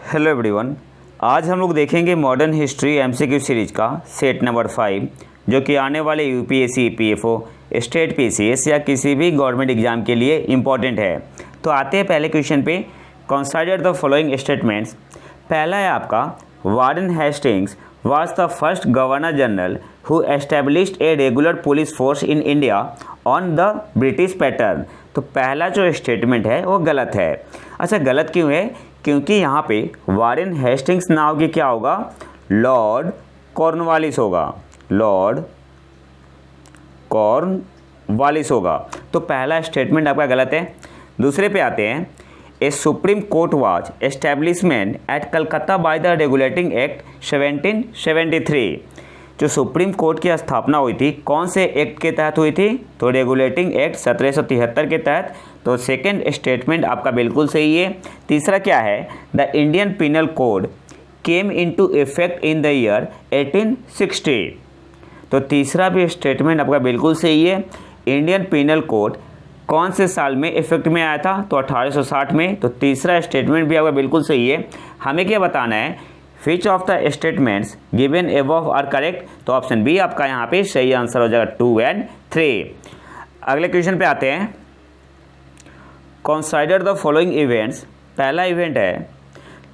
Hello everyone. आज हम लोग देखेंगे मॉडर्न हिस्ट्री एमसीक्यू सीरीज का सेट नंबर 5, जो कि आने वाले यूपीएससी, ईपीएफओ, स्टेट पीसीएस या किसी भी गवर्नमेंट एग्जाम के लिए इम्पॉर्टेंट है। तो आते हैं पहले क्वेश्चन पे। Consider the following statements. पहला है आपका, Warren Hastings was the first governor general who established a regular police force in India on the British pattern। तो पहला जो स्टेटमेंट है वो गलत है। अच्छा, गलत क्यों है? क्योंकि यहाँ पे वारेन हेस्टिंग्स ना होगी, क्या होगा? लॉर्ड कॉर्नवालिस होगा, लॉर्ड कॉर्नवालिस होगा। तो पहला स्टेटमेंट आपका गलत है। दूसरे पे आते हैं। A supreme court was establishment at Calcutta by the regulating act 1773। जो सुप्रीम कोर्ट की स्थापना हुई थी कौन से एक्ट के तहत हुई थी? तो रेगुलेटिंग एक्ट 1773 के तहत। तो सेकंड स्टेटमेंट आपका बिल्कुल सही है। तीसरा क्या है? The Indian penal code came into effect in the year 1860। तो तीसरा भी स्टेटमेंट आपका बिल्कुल सही है। इंडियन पिनल कोड कौन से साल में इफेक्ट में आया था? तो 1860 में। तो तीसरा स्टेटमेंट भी आपका बिल्कुल सही है। हमें क्या बताना है? Which of the statements given above are correct? तो ऑप्शन बी आपका यहाँ पे सही आंसर हो जाएगा, 2 और 3। अगले क्वेश्चन पे आते हैं। Consider the following events. पहला इवेंट है,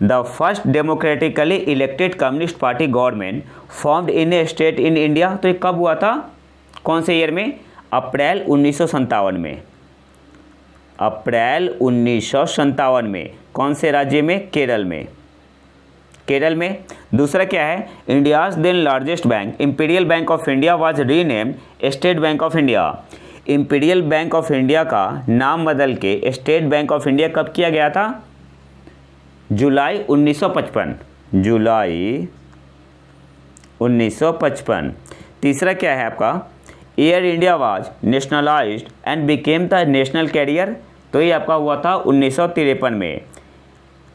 the first democratically elected communist party government formed in a state in India. तो ये कब हुआ था? कौन से ईयर में? अप्रैल 1957 में। अप्रैल 1957 में। कौन से राज्य में? केरल में, केरल में। दूसरा क्या है? India's then largest bank Imperial Bank of India was renamed State Bank of India. Imperial Bank of India का नाम बदल के स्टेट बैंक ऑफ इंडिया कब किया गया था? जुलाई 1955, जुलाई 1955। तीसरा क्या है आपका? Air India was nationalised and became the national carrier. तो ये आपका हुआ था 1953 में।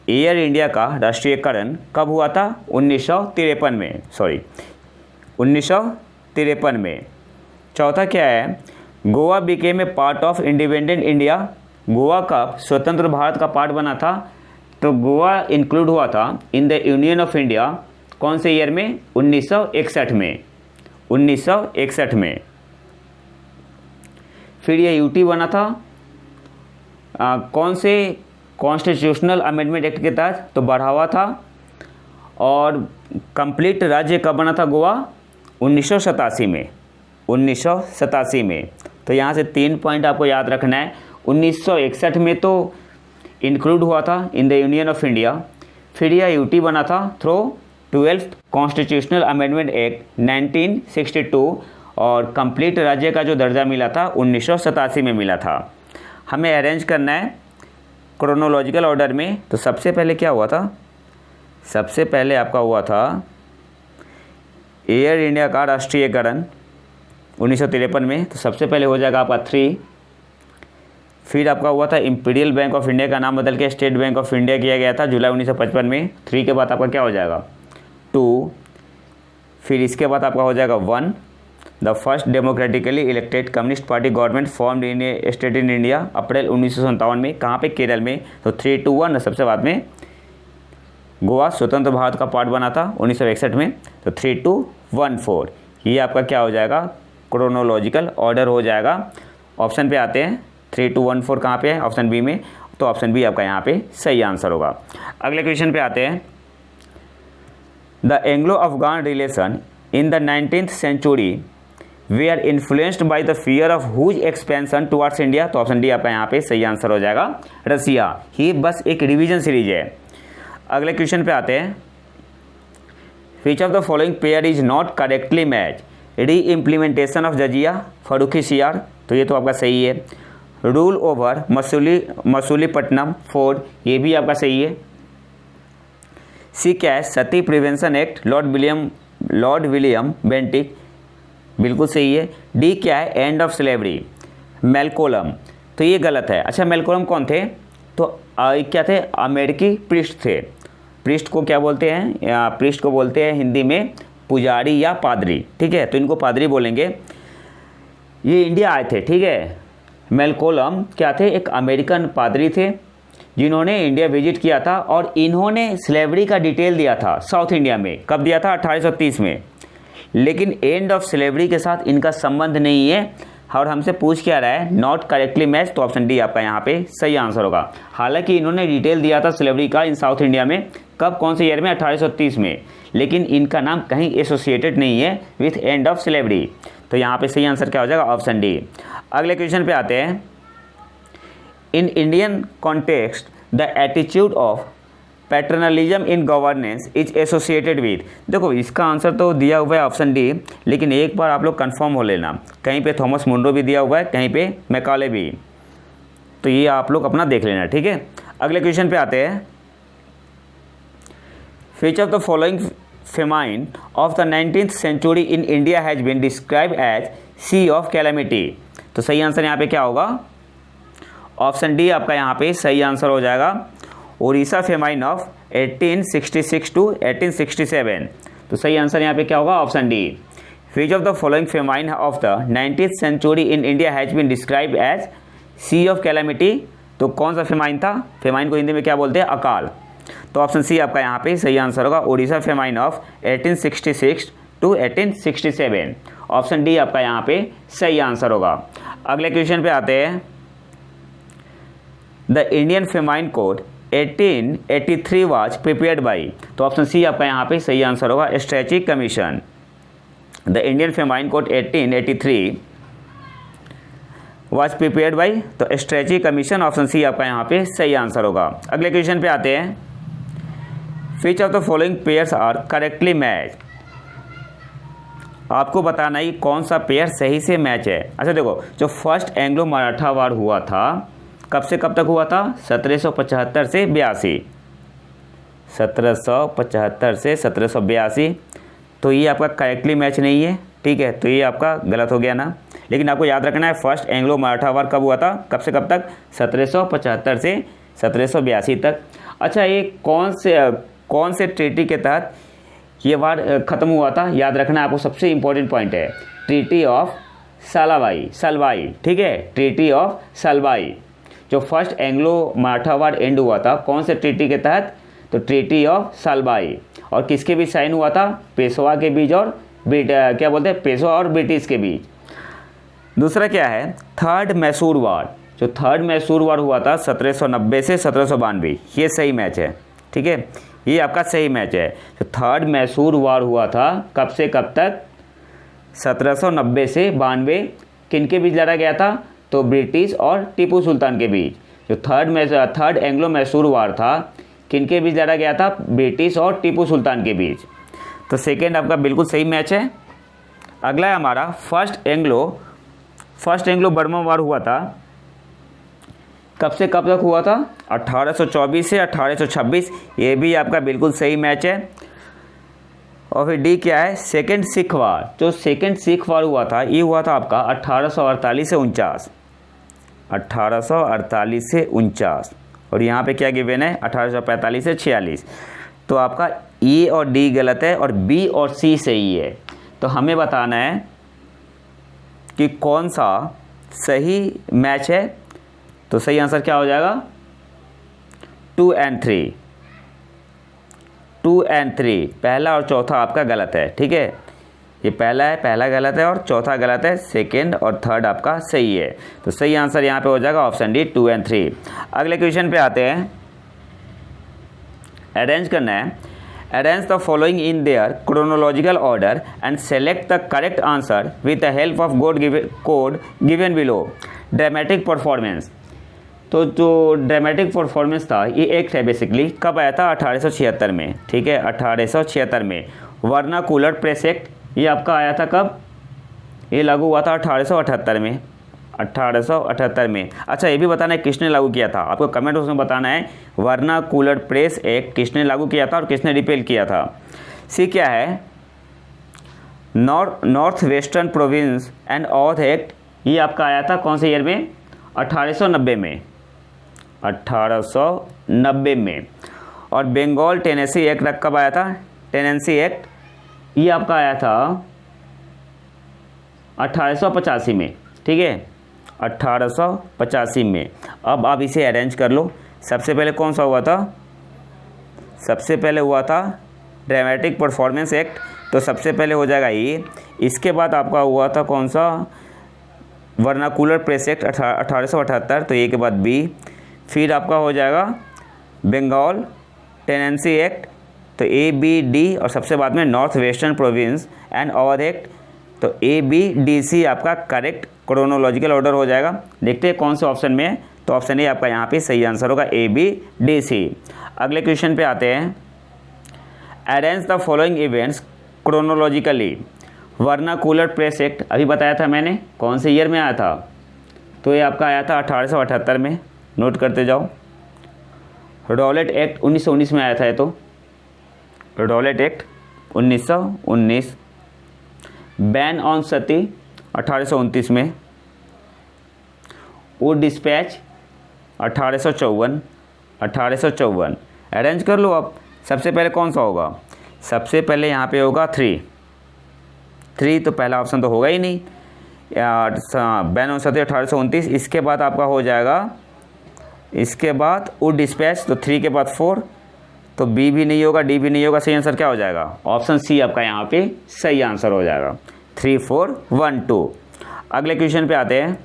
एयर इंडिया का राष्ट्रीयकरण कब हुआ था? 1953 में, सॉरी 1953 में। चौथा क्या है? Goa became a part of independent India. Goa का स्वतंत्र भारत का पार्ट बना था। तो गोवा इंक्लूड हुआ था in the union of India कौन से ईयर में? 1961 में, 1961 में। फिर ये यूटी बना था कौन से कॉन्स्टिट्यूशनल अमेंडमेंट एक्ट के तहत? तो बढ़ावा था। और कंप्लीट राज्य कब बना था गोवा? 1987 में, 1987 में। तो यहाँ से 3 पॉइंट आपको याद रखना है। 1961 में तो इंक्लूड हुआ था in the union of India. फिर यह यूटी बना था through 12th constitutional amendment act 1962। और कंप्लीट राज्य का जो दर्जा मिला था 1987 में मिला था। हमें अरेंज करना है क्रोनोलॉजिकल ऑर्डर में। तो सबसे पहले क्या हुआ था? सबसे पहले आपका हुआ था एयर इंडिया का राष्ट्रीयकरण 1953 में। तो सबसे पहले हो जाएगा आपका 3। फिर आपका हुआ था इंपीरियल बैंक ऑफ इंडिया का नाम बदल के स्टेट बैंक ऑफ इंडिया किया गया था जुलाई 1955 में। 3 के बाद आपका क्या हो जाएगा? 2। फिर इसके बाद आपका हो जाएगा 1। The first democratically elected communist party government formed in a state in India April 1957 में। कहाँ पे? केरल में। तो 3, 2, 1। सबसे बाद में गोवा स्वतंत्र भारत का पार्ट बना था 1961 में। तो 3, 2, 1, 4। ये आपका क्या हो जाएगा? क्रोनोलॉजिकल ऑर्डर हो जाएगा। ऑप्शन पे आते हैं। 3, 2, 1, 4 कहाँ पे है? ऑप्शन बी में। तो ऑप्शन बी आपका यहाँ पे सही आंसर होगा। अगले क्वेश्चन पे आते हैं। The Anglo Afghan relation in the 19th century were influenced by the fear of whose expansion towards India. तो ऑप्शन डी आपका यहाँ पे सही आंसर हो जाएगा, रसिया। ही बस एक रिवीजन सीरीज है। अगले क्वेश्चन पे आते हैं। Which of the following pair is not correctly match? री इम्प्लीमेंटेशन ऑफ जजिया फर्रुखीसियार। तो ये तो आपका सही है। रूल ओवर मसूलीपट्टनम फोर्ट, ये भी आपका सही है। सी क्या है? Sati prevention act Lord William Bentinck, बिल्कुल सही है। डी क्या है? End of slavery Malcolm. तो ये गलत है। अच्छा, मेलकोलम कौन थे? तो क्या थे? अमेरिकी प्रीस्ट थे। प्रीस्ट को क्या बोलते हैं? प्रीस्ट को बोलते हैं हिंदी में पुजारी या पादरी, ठीक है। तो इनको पादरी बोलेंगे। ये इंडिया आए थे, ठीक है। मेलकोलम क्या थे? एक अमेरिकन पादरी थे। जिन्होंने इंडिया विजिट किया था और इन्होंने स्लेवरी का डिटेल दिया था साउथ इंडिया में। कब दिया था? 1830 में। लेकिन एंड ऑफ स्लेवरी के साथ इनका संबंध नहीं है और हमसे पूछ क्या रहा है? नॉट करेक्टली मैच, तो ऑप्शन डी आपका यहाँ पे सही आंसर होगा। हालांकि इन्होंने डिटेल दिया था स्लेवरी का इन साउथ इंडिया में, कब, कौन से ईयर में? 1830 में, लेकिन इनका नाम कहीं एसोसिएटेड नहीं है विथ एंड ऑफ स्लेवरी। तो यहाँ पे सही आंसर क्या हो जाएगा? Option D. अगले क्वेश्चन पे आते हैं। In Indian context the attitude of paternalism in governance is associated with. देखो इसका आंसर तो दिया हुआ है ऑप्शन डी, लेकिन एक बार आप लोग कंफर्म हो लेना, कहीं पे थॉमस मुंड्रो भी दिया हुआ है, कहीं पे मैकाले भी, तो ये आप लोग अपना देख लेना, ठीक है। अगले क्वेश्चन पे आते हैं। Which of the following famine of the 19th century in India has been describe as sea of calamity. तो सही आंसर यहाँ पे क्या होगा? ऑप्शन डी आपका यहाँ पे सही आंसर हो जाएगा, उड़ीसा फेमाइन ऑफ 1866 टू 1867। तो सही आंसर यहाँ पे क्या होगा? Option D. Which of the following famine of the 19th century in India has been describe as sea of calamity. तो कौन सा फेमाइन था? फेमाइन को हिंदी में क्या बोलते हैं? अकाल। तो ऑप्शन सी आपका यहाँ पे सही आंसर होगा, Orissa famine of 1866 to 1867। Option D आपका यहाँ पे सही आंसर होगा। अगले क्वेश्चन पे आते हैं। The Indian famine code 1883 was prepared by. तो ऑप्शन सी आपका यहाँ पे सही आंसर होगा, stretchy commission. The Indian famine code 1883 was prepared by, तो स्ट्रेची कमीशन, ऑप्शन सी आपका यहाँ पे सही आंसर होगा। अगले क्वेश्चन पे आते हैं। Which of the following pairs are correctly match. आपको बताना ही कौन सा पेयर सही से मैच है। अच्छा देखो, जो फर्स्ट एंग्लो मराठा वार हुआ था कब से कब तक हुआ था? 1775 से 82। 1775 से 1782। तो ये आपका करेक्टली मैच नहीं है, ठीक है, तो ये आपका गलत हो गया ना। लेकिन आपको याद रखना है फर्स्ट एंग्लो मराठा वार कब हुआ था, कब से कब तक? 1775 से 1782 तक। अच्छा, ये कौन से ट्रीटी के तहत ये वार ख़त्म हुआ था? याद रखना आपको, सबसे इंपॉर्टेंट पॉइंट है ट्रीटी ऑफ सलवाई, ठीक है, ट्रीटी ऑफ सलवाई। जो first Anglo Maratha war and हुआ था कौन से ट्रीटी के तहत? तो ट्रीटी ऑफ सलवाई। और किसके बीच साइन हुआ था? पेशवा के बीच और क्या बोलते हैं, पेशवा और ब्रिटिश के बीच। दूसरा क्या है? थर्ड मैसूर वार। जो थर्ड मैसूर वार हुआ था 1790 से 1792, ये सही मैच है, ठीक है, ये आपका सही मैच है। जो थर्ड मैसूर वार हुआ था कब से कब तक? 1790 से 92। किन के बीच लड़ा गया था? तो ब्रिटिश और टीपू सुल्तान के बीच। जो थर्ड एंग्लो मैसूर वार था किन के बीच लड़ा गया था? ब्रिटिश और टीपू सुल्तान के बीच। तो सेकेंड आपका बिल्कुल सही मैच है। अगला है हमारा फर्स्ट एंग्लो बर्मा वार हुआ था कब से कब तक हुआ था? 1824 से 1826, ये भी आपका बिल्कुल सही मैच है। और फिर डी क्या है? सेकेंड सिख वार। जो सेकेंड सिख वार हुआ था ये हुआ था आपका 1848 से 49, 1848 से 49। और यहाँ पे क्या गिवन है? 1845 से 46। तो आपका ए और डी गलत है और बी और सी सही है। तो हमें बताना है कि कौन सा सही मैच है। तो सही आंसर क्या हो जाएगा? 2 and 3। 2 and 3, पहला और चौथा आपका गलत है, ठीक है, ये पहला गलत है और चौथा गलत है, सेकेंड और थर्ड आपका सही है। तो सही आंसर यहाँ पे हो जाएगा ऑप्शन डी 2 and 3। अगले क्वेश्चन पे आते हैं। अरेंज करना है। Arrange the following in their chronological order and select the correct answer with the help of code given below. Dramatic performance. तो जो ड्रामेटिक परफॉर्मेंस था ये एक्ट है बेसिकली, कब आया था? 1876 में, ठीक है, 1876 में। वर्नाकुलर प्रेस एक्ट ये आपका आया था कब? ये लागू हुआ था 1878 में, 1878 में। अच्छा, ये भी बताना है किसने लागू किया था, आपको कमेंट बॉक्स में बताना है वर्नाकुलर प्रेस एक्ट किसने लागू किया था और किसने रिपेल किया था। सी क्या है? North western province and auth act, ये आपका आया था कौन से ईयर में? 1890 में, 1890 में। और बंगाल टेनेसी एक्ट कब आया था? टेनेंसी एक्ट ये आपका आया था 1885 में, ठीक है, 1885 में। अब आप इसे अरेंज कर लो, सबसे पहले कौन सा हुआ था? सबसे पहले हुआ था ड्रामेटिक परफॉर्मेंस एक्ट, तो सबसे पहले हो जाएगा ये। इसके बाद आपका हुआ था कौन सा? वर्नाकुलर प्रेस एक्ट 1878, तो ए के बाद बी। फिर आपका हो जाएगा बंगाल टेनेंसी एक्ट, तो ए बी डी, और सबसे बाद में north western province and Awadh act, तो ए बी डी सी आपका करेक्ट क्रोनोलॉजिकल ऑर्डर हो जाएगा। देखते हैं कौन से ऑप्शन में है, तो ऑप्शन ए आपका यहाँ पे सही आंसर होगा, ए बी डी सी। अगले क्वेश्चन पे आते हैं। Arrange the following events chronologically. Vernacular press act अभी बताया था मैंने, कौन से ईयर में आया था? तो ये आपका आया था 1878 में, नोट करते जाओ। रॉलेट एक्ट 1919 में आया था ये, तो रॉलेट एक्ट 1919। बैन ऑन सती 1829 में। Wood dispatch 1854। अरेंज कर लो आप। सबसे पहले कौन सा होगा? सबसे पहले यहाँ पे होगा 3, तो पहला ऑप्शन तो होगा ही नहीं। बैन ऑन सती 1829, इसके बाद आपका हो जाएगा, इसके बाद वुड डिस्पैच, तो 3 के बाद 4, तो बी भी नहीं होगा, डी भी नहीं होगा। सही आंसर क्या हो जाएगा? ऑप्शन सी आपका यहाँ पे सही आंसर हो जाएगा, 3 4 1 2। अगले क्वेश्चन पे आते हैं।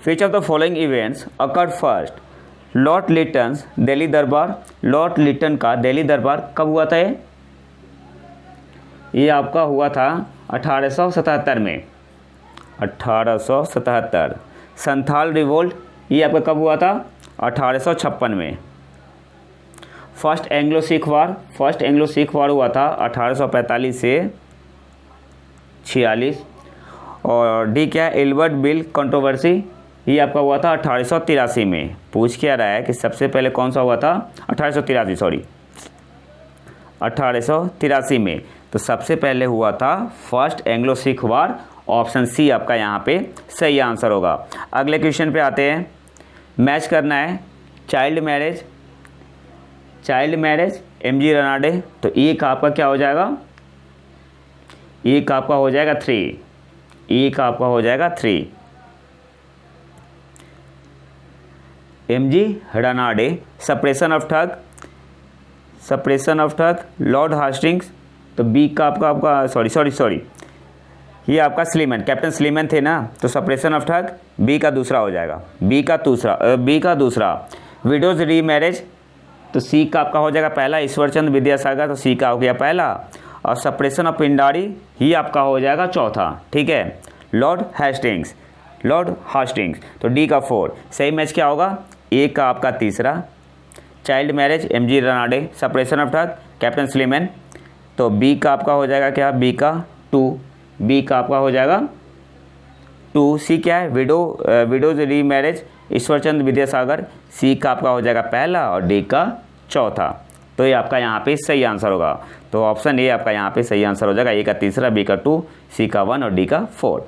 Which of the following events occurred first? Lord Lytton Delhi Durbar. Lord Liton का दिल्ली दरबार कब हुआ था? ये आपका हुआ था 1877 में, 1877। संथाल रिवोल्ट, ये आपका कब हुआ था? 1856 में। फर्स्ट एंग्लो सिख वार हुआ था 1845 से 46। और डी क्या है? एल्बर्ट बिल कंट्रोवर्सी, ये आपका हुआ था 1883 में। पूछ क्या रहा है कि सबसे पहले कौन सा हुआ था? 1883 में। तो सबसे पहले हुआ था फर्स्ट एंग्लो सिख वार, ऑप्शन सी आपका यहाँ पे सही आंसर होगा। अगले क्वेश्चन पे आते हैं। मैच करना है चाइल्ड मैरिज एमजी रनाडे, तो ए का आपका क्या हो जाएगा? ए का आपका हो जाएगा 3, ए का आपका हो जाएगा 3। एमजी रनाडे। सप्रेशन ऑफ ठग लॉर्ड हास्टिंग्स, तो बी का आपका सॉरी ये आपका स्लीमन, कैप्टन स्लीमन थे ना, तो सप्रेशन ऑफ ठग बी का दूसरा हो जाएगा, बी का दूसरा। विडोज री मैरिज, तो सी का आपका हो जाएगा पहला। ईश्वरचंद विद्यासागर, तो सी का हो गया पहला। और सप्रेशन ऑफ पिंडारी, ही आपका हो जाएगा चौथा। ठीक है, लॉर्ड हास्टिंग्स, तो डी का 4। सही मैच क्या होगा? ए का आपका तीसरा। Child marriage MG Ranade, suppression of ठग कैप्टन स्लीमन, तो बी का आपका हो जाएगा क्या? बी का 2, बी का आपका हो जाएगा 2। सी क्या है? विडोज री मैरिज ईश्वरचंद विद्यासागर, सी का आपका हो जाएगा पहला और डी का चौथा। तो ये आपका यहाँ पे सही आंसर होगा, तो ऑप्शन ए आपका यहाँ पे सही आंसर हो जाएगा। ए का तीसरा, बी का 2, सी का 1 और डी का 4।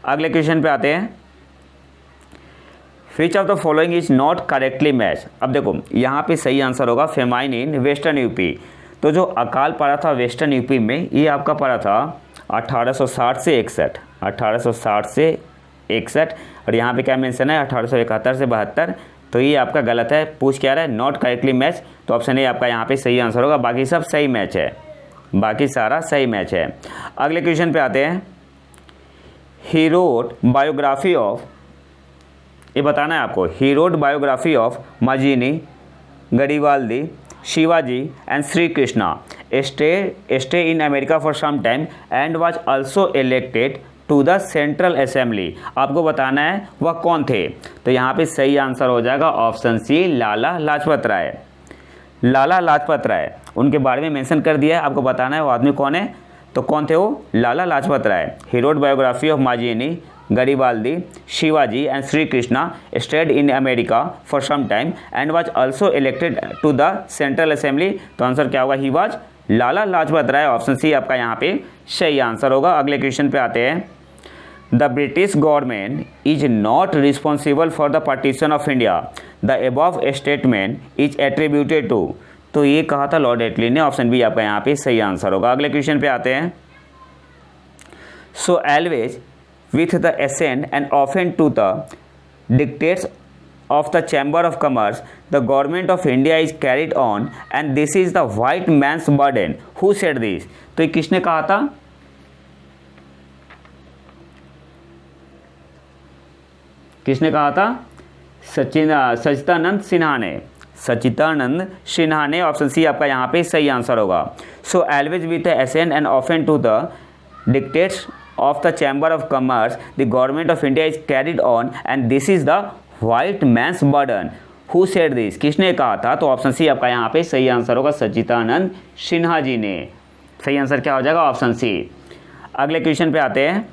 अगले क्वेश्चन पे आते हैं। Which of the following is not correctly match. अब देखो यहाँ पे सही आंसर होगा फेमाइन इन वेस्टर्न यूपी। तो जो अकाल पड़ा था वेस्टर्न यूपी में, ये आपका पड़ा था 1860 से 61, 1860 से 61। और यहाँ पे क्या मेंशन है? 1871 से 72। तो ये आपका गलत है। पूछ क्या रहा है? नॉट करेक्टली मैच, तो ऑप्शन ए आपका यहाँ पे सही आंसर होगा। बाकी सब सही मैच है, बाकी सारा सही मैच है। अगले क्वेश्चन पे आते हैं। ही रोट बायोग्राफी ऑफ, ये बताना है आपको, he wrote biography of Mazzini, Garibaldi, Shivaji and Shri Krishna, stay in America for some time and was also elected to the central assembly. आपको बताना है वह कौन थे। तो यहाँ पे सही आंसर हो जाएगा ऑप्शन सी, लाला लाजपत राय। लाला लाजपत राय, उनके बारे में मेंशन कर दिया है, आपको बताना है वो आदमी कौन है। तो कौन थे वो? Lala Lajpat Rai. He wrote biography of Mazzini, Garibaldi, Shivaji and Shri Krishna, stayed in America for some time and was also elected to the central assembly. तो आंसर क्या होगा? He was Lala Lajpat Rai. Option C आपका यहाँ पे सही आंसर होगा। अगले क्वेश्चन पे आते हैं। The British government is not responsible for the partition of India, the above statement is attributed to. तो ये कहा था लॉर्ड एटली ने। ऑप्शन बी आपका यहाँ पे सही आंसर होगा। अगले क्वेश्चन पे आते हैं। So always with the assent and often to the dictates of the Chamber of Commerce the government of India is carried on and this is the white man's burden. Who said this? तो ये किसने कहा था? किसने कहा था? सचिदानंद सिन्हा ने। सचिदानंद सिन्हा ने। ऑप्शन सी आपका यहाँ पे सही आंसर होगा। So always with assent and often to the dictates of the Chamber of Commerce the government of India is carried on and this is the white man's burden. Who said this? किसने कहा था? तो option C आपका यहाँ पे सही answer होगा, सचिदानंद सिन्हा जी ने। सही आंसर क्या हो जाएगा? Option C. अगले क्वेश्चन पे आते हैं।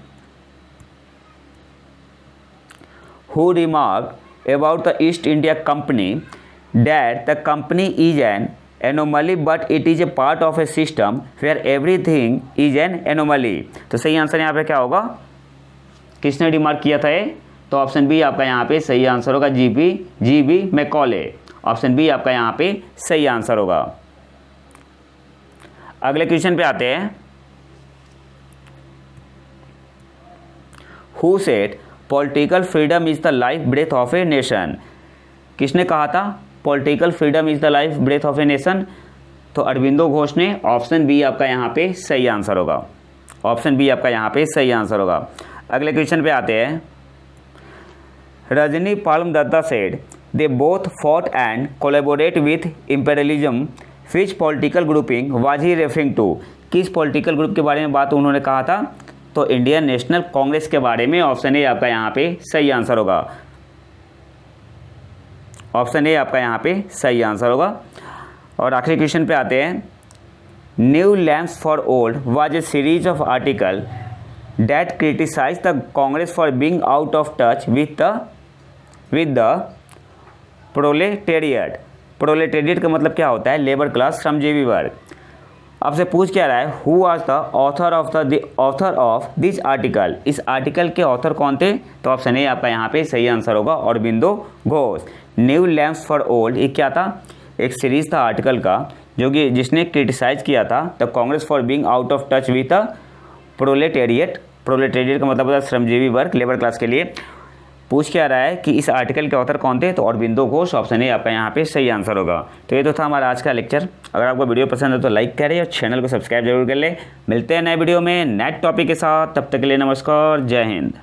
Who remarked about the East India Company that the company is an anomaly but it is a part of a system where everything is an anomaly. तो सही आंसर यहाँ पे क्या होगा? किसने रिमार्क किया था ये? तो ऑप्शन बी आपका यहाँ पे सही आंसर होगा, जीबी मैकॉले। ऑप्शन बी आपका यहाँ पे सही आंसर होगा। अगले क्वेश्चन पे आते हैं। Who said political freedom is the life breath of a nation? किसने कहा था political freedom is the life breath of a nation? तो अरविंदो घोष ने। ऑप्शन बी आपका यहाँ पे सही आंसर होगा। ऑप्शन बी आपका यहाँ पे सही आंसर होगा। अगले क्वेश्चन पे आते हैं। Rajani Palme Dutt said they both fought and collaborate with imperialism which political grouping was he referring to? किस पॉलिटिकल ग्रुप के बारे में बात उन्होंने कहा था? तो इंडियन नेशनल कांग्रेस के बारे में। ऑप्शन ए आपका यहाँ पे सही आंसर होगा। ऑप्शन ए आपका यहाँ पे सही आंसर होगा। और आखिरी क्वेश्चन पे आते हैं। New lamps for old was a series of article that criticise the Congress for being out of touch with the proletariat. Proletariat का मतलब क्या होता है? लेबर क्लास, श्रमजीवी वर्ग। आपसे पूछ क्या रहा है? Who was the author of this article? इस आर्टिकल के ऑथर कौन थे? तो ऑप्शन ए आपका यहाँ पे सही आंसर होगा, Aurobindo Ghosh. New lamps for old ये क्या था? एक सीरीज था आर्टिकल का जो कि जिसने क्रिटिसाइज किया था the Congress for being out of touch with the proletariat. Proletariat का मतलब होता है श्रमजीवी वर्ग, लेबर क्लास के लिए। पूछ क्या रहा है कि इस आर्टिकल के ऑथर कौन थे? तो अरविंदो घोष। ऑप्शन ए आपका यहाँ पे सही आंसर होगा। तो ये तो था हमारा आज का लेक्चर। अगर आपको वीडियो पसंद है तो लाइक करें और चैनल को सब्सक्राइब जरूर कर ले। मिलते हैं नए वीडियो में नए टॉपिक के साथ। तब तक के लिए नमस्कार, जय हिंद।